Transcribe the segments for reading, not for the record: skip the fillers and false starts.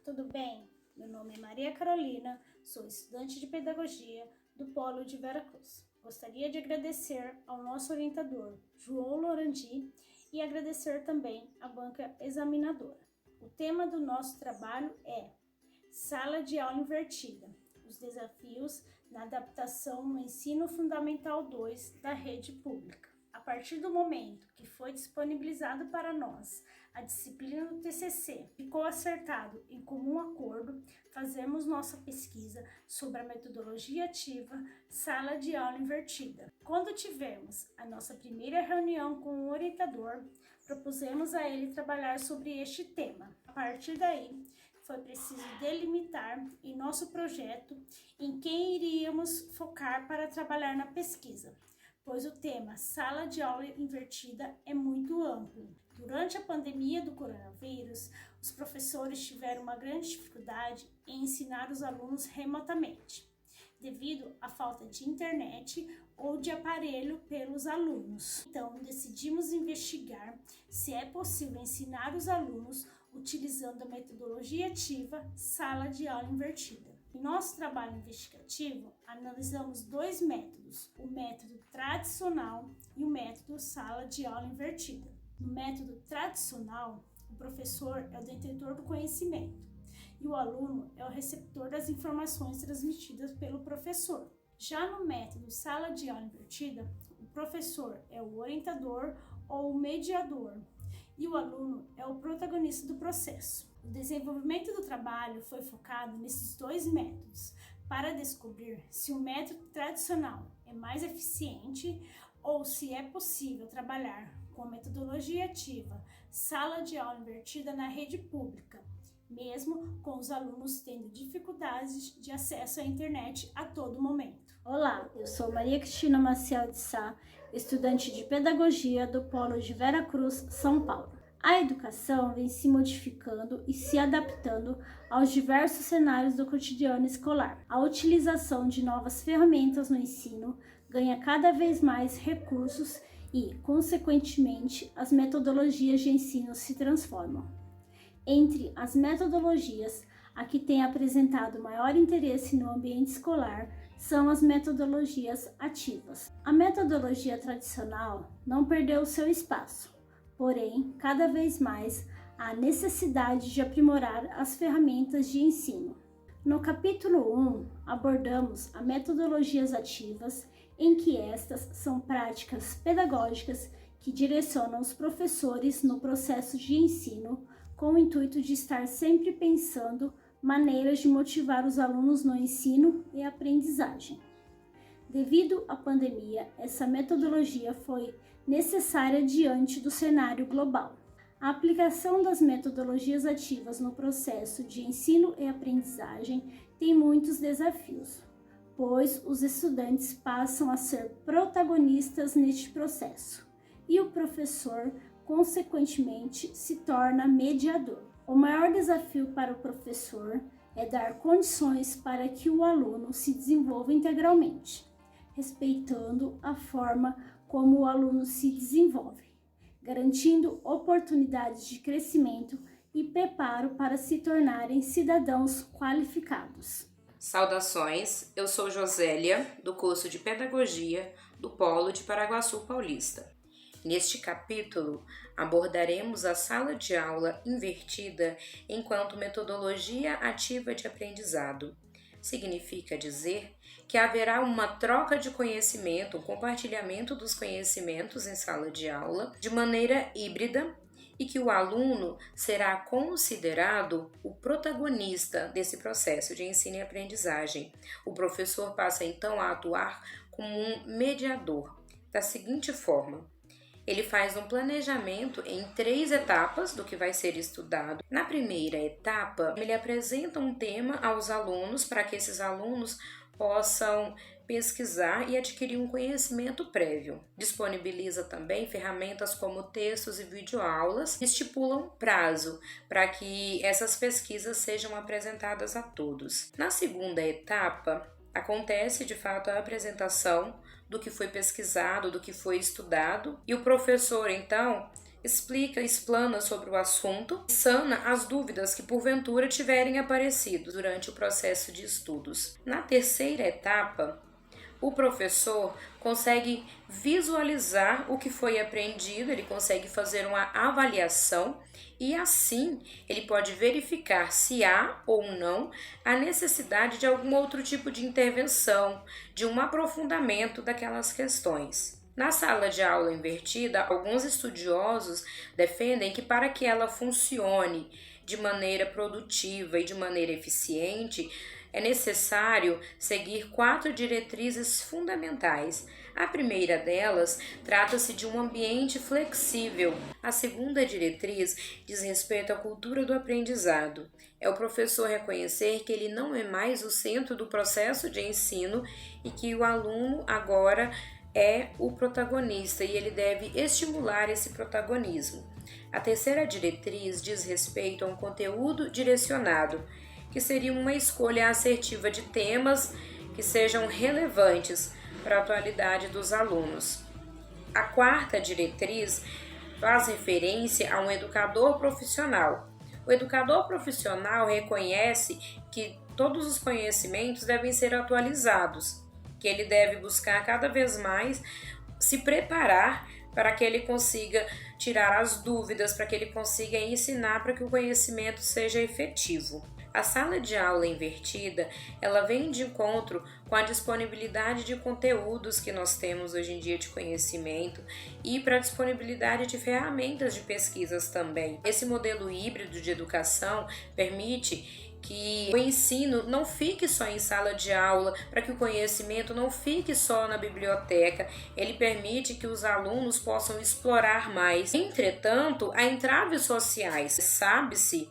tudo bem? Meu nome é Maria Carolina, sou estudante de Pedagogia do Polo de Veracruz. Gostaria de agradecer ao nosso orientador, João Lorandi, e agradecer também à banca examinadora. O tema do nosso trabalho é Sala de Aula Invertida, os desafios na adaptação no Ensino Fundamental 2 da rede pública. A partir do momento que foi disponibilizado para nós a disciplina do TCC, ficou acertado em comum acordo, fazemos nossa pesquisa sobre a metodologia ativa Sala de Aula Invertida. Quando tivemos a nossa primeira reunião com o orientador, propusemos a ele trabalhar sobre este tema. A partir daí, foi preciso delimitar em nosso projeto em quem iríamos focar para trabalhar na pesquisa, pois o tema Sala de Aula Invertida é muito amplo. Durante a pandemia do coronavírus, os professores tiveram uma grande dificuldade em ensinar os alunos remotamente, devido à falta de internet ou de aparelho pelos alunos. Então, decidimos investigar se é possível ensinar os alunos utilizando a metodologia ativa Sala de Aula Invertida. Em nosso trabalho investigativo, analisamos dois métodos, o método tradicional e o método Sala de Aula Invertida. No método tradicional, o professor é o detentor do conhecimento e o aluno é o receptor das informações transmitidas pelo professor. Já no método Sala de Aula Invertida, o professor é o orientador ou o mediador e o aluno é o protagonista do processo. O desenvolvimento do trabalho foi focado nesses dois métodos para descobrir se o método tradicional é mais eficiente ou se é possível trabalhar com a metodologia ativa Sala de Aula Invertida na rede pública, mesmo com os alunos tendo dificuldades de acesso à internet a todo momento. Olá, eu sou Maria Cristina Maciel de Sá, estudante de Pedagogia do Polo de Veracruz, São Paulo. A educação vem se modificando e se adaptando aos diversos cenários do cotidiano escolar. A utilização de novas ferramentas no ensino ganha cada vez mais recursos e, consequentemente, as metodologias de ensino se transformam. Entre as metodologias, a que tem apresentado maior interesse no ambiente escolar são as metodologias ativas. A metodologia tradicional não perdeu seu espaço, porém, cada vez mais, há necessidade de aprimorar as ferramentas de ensino. No capítulo 1, abordamos as metodologias ativas, em que estas são práticas pedagógicas que direcionam os professores no processo de ensino, com o intuito de estar sempre pensando maneiras de motivar os alunos no ensino e aprendizagem. Devido à pandemia, essa metodologia foi necessária diante do cenário global. A aplicação das metodologias ativas no processo de ensino e aprendizagem tem muitos desafios, pois os estudantes passam a ser protagonistas neste processo e o professor, consequentemente, se torna mediador. O maior desafio para o professor é dar condições para que o aluno se desenvolva integralmente, respeitando a forma como o aluno se desenvolve, garantindo oportunidades de crescimento e preparo para se tornarem cidadãos qualificados. Saudações, eu sou Josélia, do curso de Pedagogia do Polo de Paraguaçu Paulista. Neste capítulo, abordaremos a sala de aula invertida enquanto metodologia ativa de aprendizado. Significa dizer que haverá uma troca de conhecimento, um compartilhamento dos conhecimentos em sala de aula de maneira híbrida e que o aluno será considerado o protagonista desse processo de ensino e aprendizagem. O professor passa então a atuar como um mediador, da seguinte forma: ele faz um planejamento em 3 etapas do que vai ser estudado. Na primeira etapa, ele apresenta um tema aos alunos para que esses alunos possam pesquisar e adquirir um conhecimento prévio. Disponibiliza também ferramentas como textos e videoaulas, estipulam prazo para que essas pesquisas sejam apresentadas a todos. Na segunda etapa, acontece de fato a apresentação do que foi pesquisado, do que foi estudado, e o professor então explica, explana sobre o assunto e sana as dúvidas que porventura tiverem aparecido durante o processo de estudos. Na terceira etapa, o professor consegue visualizar o que foi aprendido, ele consegue fazer uma avaliação e assim ele pode verificar se há ou não a necessidade de algum outro tipo de intervenção, de um aprofundamento daquelas questões. Na sala de aula invertida, alguns estudiosos defendem que para que ela funcione de maneira produtiva e de maneira eficiente, é necessário seguir 4 diretrizes fundamentais. A primeira delas trata-se de um ambiente flexível. A segunda diretriz diz respeito à cultura do aprendizado. É o professor reconhecer que ele não é mais o centro do processo de ensino e que o aluno agora é o protagonista e ele deve estimular esse protagonismo. A terceira diretriz diz respeito a um conteúdo direcionado, que seria uma escolha assertiva de temas que sejam relevantes para a atualidade dos alunos. A quarta diretriz faz referência a um educador profissional. O educador profissional reconhece que todos os conhecimentos devem ser atualizados, que ele deve buscar cada vez mais se preparar para que ele consiga tirar as dúvidas, para que ele consiga ensinar para que o conhecimento seja efetivo. A sala de aula invertida, ela vem de encontro com a disponibilidade de conteúdos que nós temos hoje em dia de conhecimento e para a disponibilidade de ferramentas de pesquisas também. Esse modelo híbrido de educação permite que o ensino não fique só em sala de aula, para que o conhecimento não fique só na biblioteca, ele permite que os alunos possam explorar mais. Entretanto, há entraves sociais. Sabe-se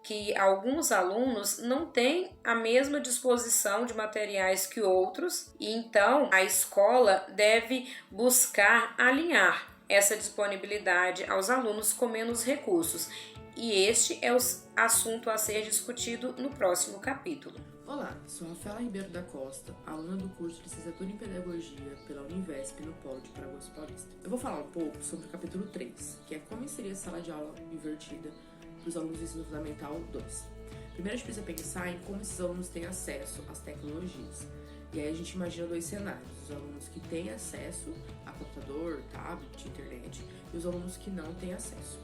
que alguns alunos não têm a mesma disposição de materiais que outros e então a escola deve buscar alinhar essa disponibilidade aos alunos com menos recursos. E este é o assunto a ser discutido no próximo capítulo. Olá, sou Rafaela Ribeiro da Costa, aluna do curso de Licenciatura em Pedagogia pela Univesp no Polo de Paraguaçu Paulista. Eu vou falar um pouco sobre o capítulo 3, que é como inserir a sala de aula invertida para os alunos do ensino fundamental 2. Primeiro a gente precisa pensar em como esses alunos têm acesso às tecnologias. E aí a gente imagina 2 cenários, os alunos que têm acesso a computador, tablet, internet, e os alunos que não têm acesso.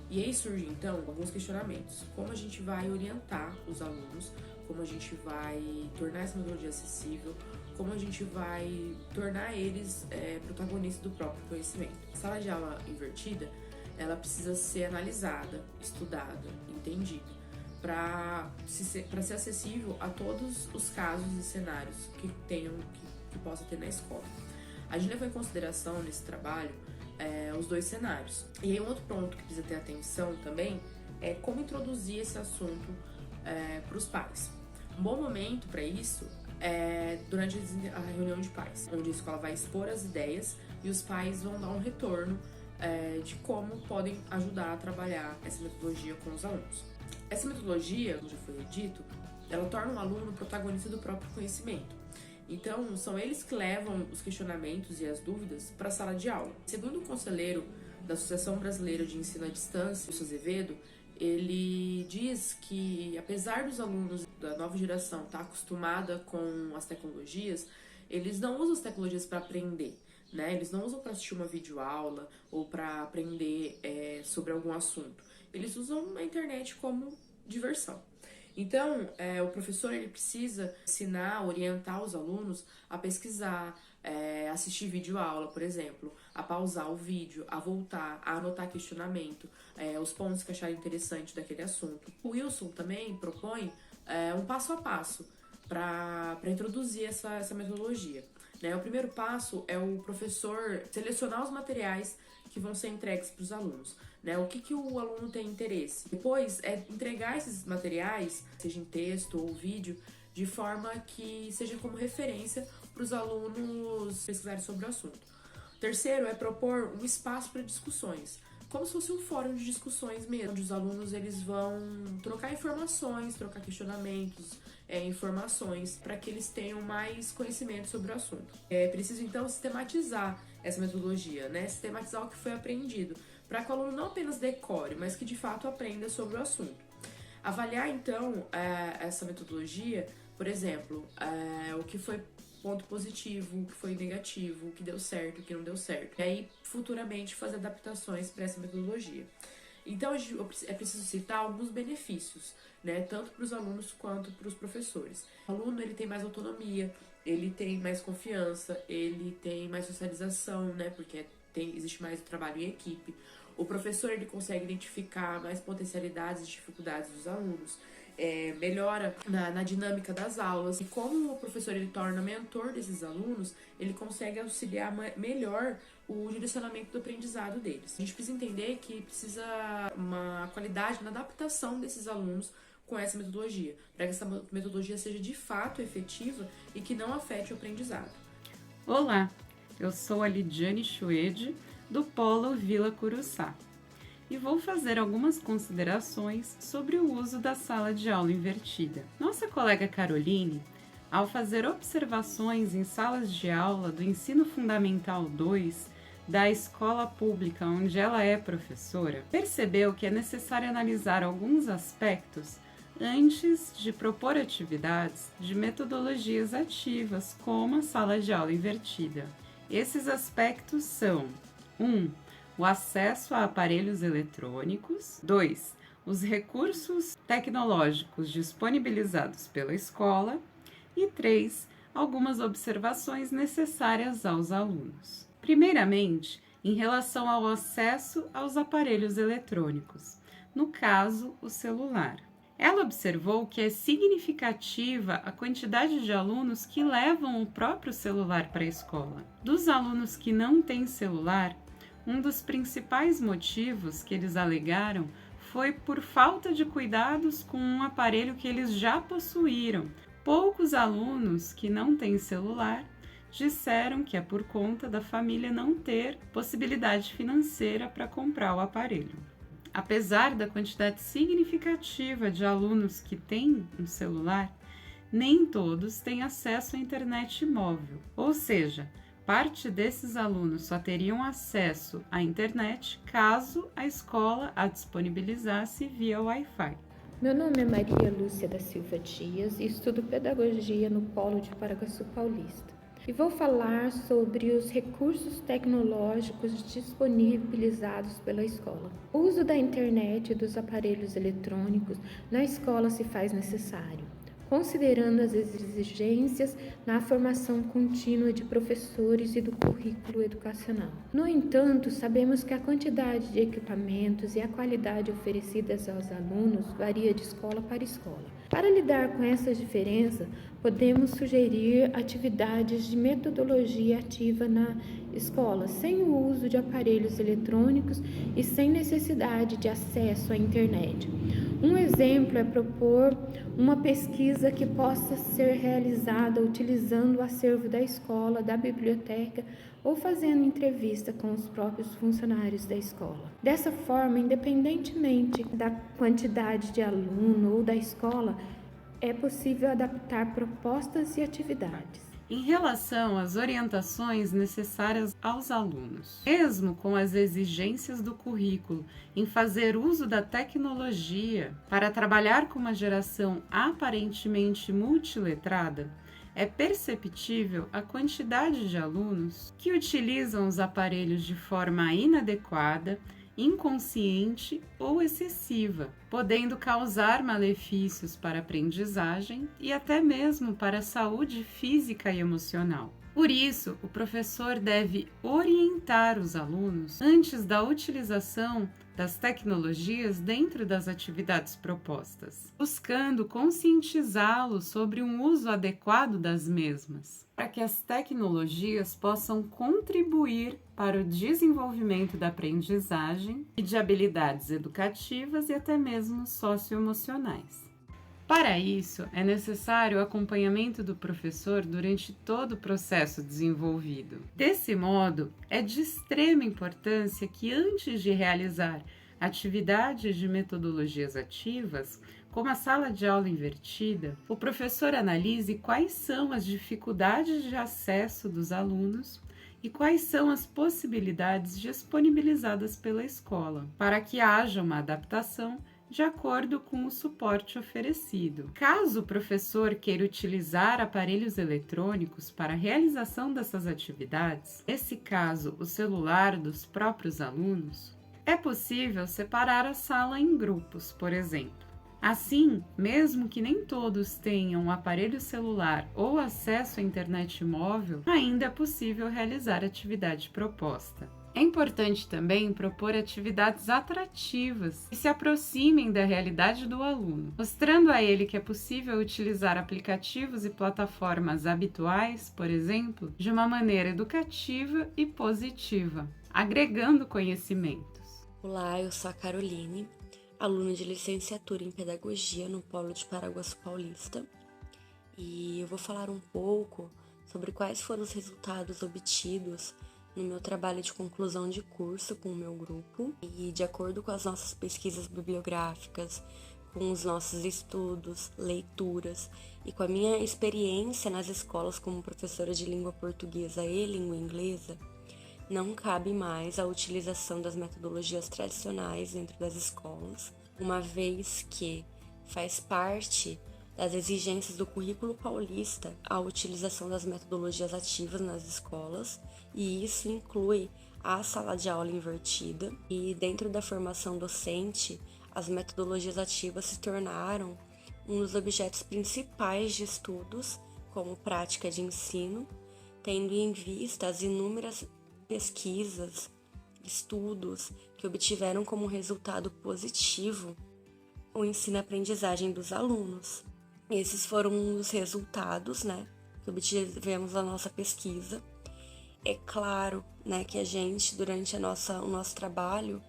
E aí surgem então alguns questionamentos, como a gente vai orientar os alunos, como a gente vai tornar essa metodologia acessível, como a gente vai tornar eles protagonistas do próprio conhecimento. A sala de aula invertida, ela precisa ser analisada, estudada, entendida, para ser acessível a todos os casos e cenários que possa ter na escola. A gente levou em consideração nesse trabalho os 2 cenários. E aí um outro ponto que precisa ter atenção também é como introduzir esse assunto para os pais. Um bom momento para isso é durante a reunião de pais, onde a escola vai expor as ideias e os pais vão dar um retorno de como podem ajudar a trabalhar essa metodologia com os alunos. Essa metodologia, como já foi dito, ela torna o aluno protagonista do próprio conhecimento. Então, são eles que levam os questionamentos e as dúvidas para a sala de aula. Segundo o conselheiro da Associação Brasileira de Ensino à Distância, Wilson Azevedo, ele diz que, apesar dos alunos da nova geração estar acostumada com as tecnologias, eles não usam as tecnologias para aprender, né? Eles não usam para assistir uma videoaula ou para aprender sobre algum assunto. Eles usam a internet como diversão. Então, o professor ele precisa ensinar, orientar os alunos a pesquisar, assistir videoaula, por exemplo, a pausar o vídeo, a voltar, a anotar questionamento, os pontos que acharem interessante daquele assunto. O Wilson também propõe um passo a passo para introduzir essa metodologia. Né? O primeiro passo é o professor selecionar os materiais que vão ser entregues para os alunos. Né? O que o aluno tem interesse. Depois é entregar esses materiais, seja em texto ou vídeo, de forma que seja como referência para os alunos pesquisarem sobre o assunto. O terceiro é propor um espaço para discussões, como se fosse um fórum de discussões mesmo, onde os alunos eles vão trocar informações, trocar questionamentos, informações, para que eles tenham mais conhecimento sobre o assunto. É preciso então sistematizar essa metodologia, né? Sistematizar o que foi aprendido, para que o aluno não apenas decore, mas que de fato aprenda sobre o assunto. Avaliar, então, essa metodologia, por exemplo, o que foi ponto positivo, o que foi negativo, o que deu certo, o que não deu certo. E aí, futuramente, fazer adaptações para essa metodologia. Então, é preciso citar alguns benefícios, né? Tanto para os alunos quanto para os professores. O aluno, ele tem mais autonomia, ele tem mais confiança, ele tem mais socialização, né? Porque existe mais trabalho em equipe. O professor, ele consegue identificar mais potencialidades e dificuldades dos alunos, melhora na dinâmica das aulas. E como o professor ele torna mentor desses alunos, ele consegue auxiliar melhor o direcionamento do aprendizado deles. A gente precisa entender que precisa uma qualidade na adaptação desses alunos com essa metodologia, para que essa metodologia seja de fato efetiva e que não afete o aprendizado. Olá, eu sou a Lidiane Chuede, do Polo Vila Curuçá, e vou fazer algumas considerações sobre o uso da sala de aula invertida. Nossa colega Caroline, ao fazer observações em salas de aula do Ensino Fundamental 2 da escola pública onde ela é professora, percebeu que é necessário analisar alguns aspectos antes de propor atividades de metodologias ativas, como a sala de aula invertida. Esses aspectos são: 1. O acesso a aparelhos eletrônicos. 2. Os recursos tecnológicos disponibilizados pela escola. E 3. Algumas observações necessárias aos alunos. Primeiramente, em relação ao acesso aos aparelhos eletrônicos, no caso, o celular. Ela observou que é significativa a quantidade de alunos que levam o próprio celular para a escola. Dos alunos que não têm celular, um dos principais motivos que eles alegaram foi por falta de cuidados com um aparelho que eles já possuíram. Poucos alunos que não têm celular disseram que é por conta da família não ter possibilidade financeira para comprar o aparelho. Apesar da quantidade significativa de alunos que têm um celular, nem todos têm acesso à internet móvel, ou seja, parte desses alunos só teriam acesso à internet caso a escola a disponibilizasse via Wi-Fi. Meu nome é Maria Lúcia da Silva Dias e estudo Pedagogia no Polo de Paraguaçu Paulista. E vou falar sobre os recursos tecnológicos disponibilizados pela escola. O uso da internet e dos aparelhos eletrônicos na escola se faz necessário, considerando as exigências na formação contínua de professores e do currículo educacional. No entanto, sabemos que a quantidade de equipamentos e a qualidade oferecidas aos alunos varia de escola para escola. Para lidar com essas diferenças, podemos sugerir atividades de metodologia ativa na escola, sem o uso de aparelhos eletrônicos e sem necessidade de acesso à internet. Um exemplo é propor uma pesquisa que possa ser realizada utilizando o acervo da escola, da biblioteca ou fazendo entrevista com os próprios funcionários da escola. Dessa forma, independentemente da quantidade de aluno ou da escola, é possível adaptar propostas e atividades. Em relação às orientações necessárias aos alunos, mesmo com as exigências do currículo em fazer uso da tecnologia para trabalhar com uma geração aparentemente multiletrada, é perceptível a quantidade de alunos que utilizam os aparelhos de forma inadequada, inconsciente ou excessiva, podendo causar malefícios para a aprendizagem e até mesmo para a saúde física e emocional. Por isso, o professor deve orientar os alunos antes da utilização das tecnologias dentro das atividades propostas, buscando conscientizá-los sobre um uso adequado das mesmas, para que as tecnologias possam contribuir para o desenvolvimento da aprendizagem e de habilidades educativas e até mesmo socioemocionais. Para isso, é necessário o acompanhamento do professor durante todo o processo desenvolvido. Desse modo, é de extrema importância que antes de realizar atividades de metodologias ativas, como a sala de aula invertida, o professor analise quais são as dificuldades de acesso dos alunos e quais são as possibilidades disponibilizadas pela escola, para que haja uma adaptação de acordo com o suporte oferecido. Caso o professor queira utilizar aparelhos eletrônicos para a realização dessas atividades, nesse caso o celular dos próprios alunos, é possível separar a sala em grupos, por exemplo. Assim, mesmo que nem todos tenham um aparelho celular ou acesso à internet móvel, ainda é possível realizar a atividade proposta. É importante também propor atividades atrativas que se aproximem da realidade do aluno, mostrando a ele que é possível utilizar aplicativos e plataformas habituais, por exemplo, de uma maneira educativa e positiva, agregando conhecimentos. Olá, eu sou a Caroline, aluna de licenciatura em Pedagogia no Polo de Paraguaçu Paulista, e eu vou falar um pouco sobre quais foram os resultados obtidos no meu trabalho de conclusão de curso com o meu grupo. E de acordo com as nossas pesquisas bibliográficas, com os nossos estudos, leituras e com a minha experiência nas escolas como professora de língua portuguesa e língua inglesa, não cabe mais a utilização das metodologias tradicionais dentro das escolas, uma vez que faz parte das exigências do currículo paulista a utilização das metodologias ativas nas escolas, e isso inclui a sala de aula invertida. E dentro da formação docente, as metodologias ativas se tornaram um dos objetos principais de estudos como prática de ensino, tendo em vista as inúmeras pesquisas, estudos que obtiveram como resultado positivo o ensino-aprendizagem dos alunos. Esses foram os resultados, que obtivemos na nossa pesquisa. É claro, que a gente, durante o nosso trabalho,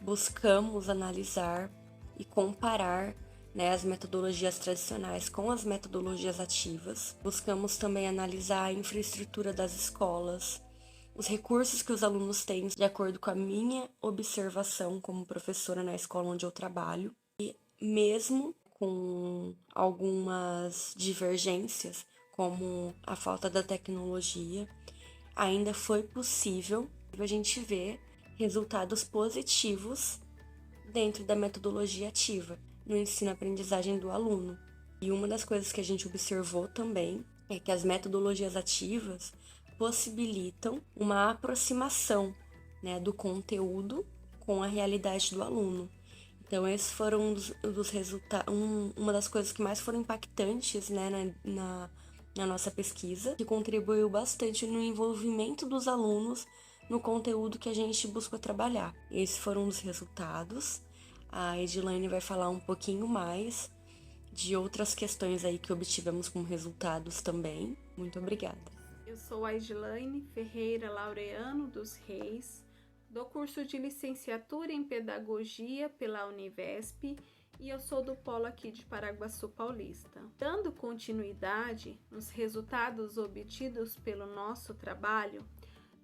buscamos analisar e comparar, as metodologias tradicionais com as metodologias ativas. Buscamos também analisar a infraestrutura das escolas, os recursos que os alunos têm, de acordo com a minha observação como professora na escola onde eu trabalho. E mesmo com algumas divergências, como a falta da tecnologia, ainda foi possível a gente ver resultados positivos dentro da metodologia ativa, no ensino-aprendizagem do aluno. E uma das coisas que a gente observou também é que as metodologias ativas possibilitam uma aproximação, do conteúdo com a realidade do aluno. Então, esses foram dos resultados, uma das coisas que mais foram impactantes, na nossa pesquisa, que contribuiu bastante no envolvimento dos alunos no conteúdo que a gente busca trabalhar. Esses foram os resultados. A Edilane vai falar um pouquinho mais de outras questões aí que obtivemos como resultados também. Muito obrigada. Eu sou a Edilane Ferreira Laureano dos Reis, do curso de licenciatura em Pedagogia pela Univesp, e eu sou do polo aqui de Paraguaçu Paulista. Dando continuidade nos resultados obtidos pelo nosso trabalho,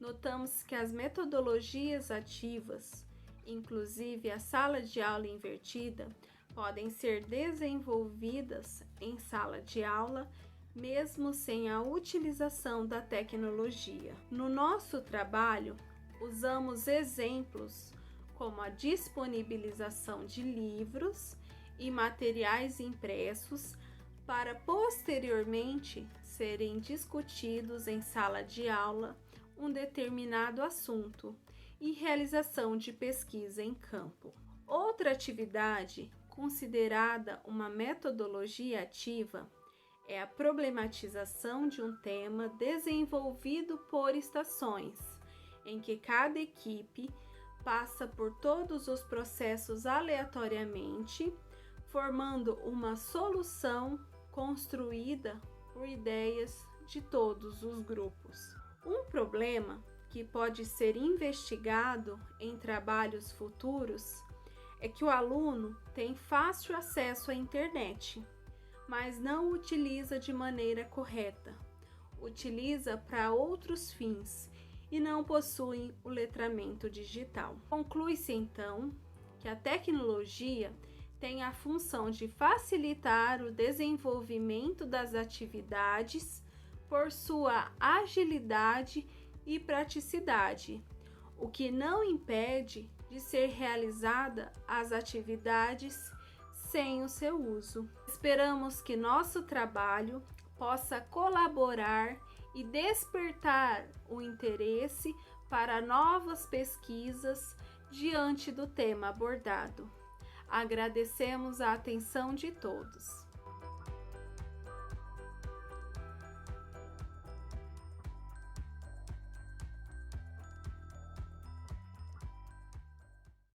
notamos que as metodologias ativas, inclusive a sala de aula invertida, podem ser desenvolvidas em sala de aula, mesmo sem a utilização da tecnologia. No nosso trabalho, usamos exemplos como a disponibilização de livros e materiais impressos para posteriormente serem discutidos em sala de aula um determinado assunto e realização de pesquisa em campo. Outra atividade considerada uma metodologia ativa é a problematização de um tema desenvolvido por estações, em que cada equipe passa por todos os processos aleatoriamente, formando uma solução construída por ideias de todos os grupos. Um problema que pode ser investigado em trabalhos futuros é que o aluno tem fácil acesso à internet, mas não utiliza de maneira correta, utiliza para outros fins e não possui o letramento digital. Conclui-se então que a tecnologia tem a função de facilitar o desenvolvimento das atividades por sua agilidade e praticidade, o que não impede de ser realizada as atividades sem o seu uso. Esperamos que nosso trabalho possa colaborar e despertar o interesse para novas pesquisas diante do tema abordado. Agradecemos a atenção de todos.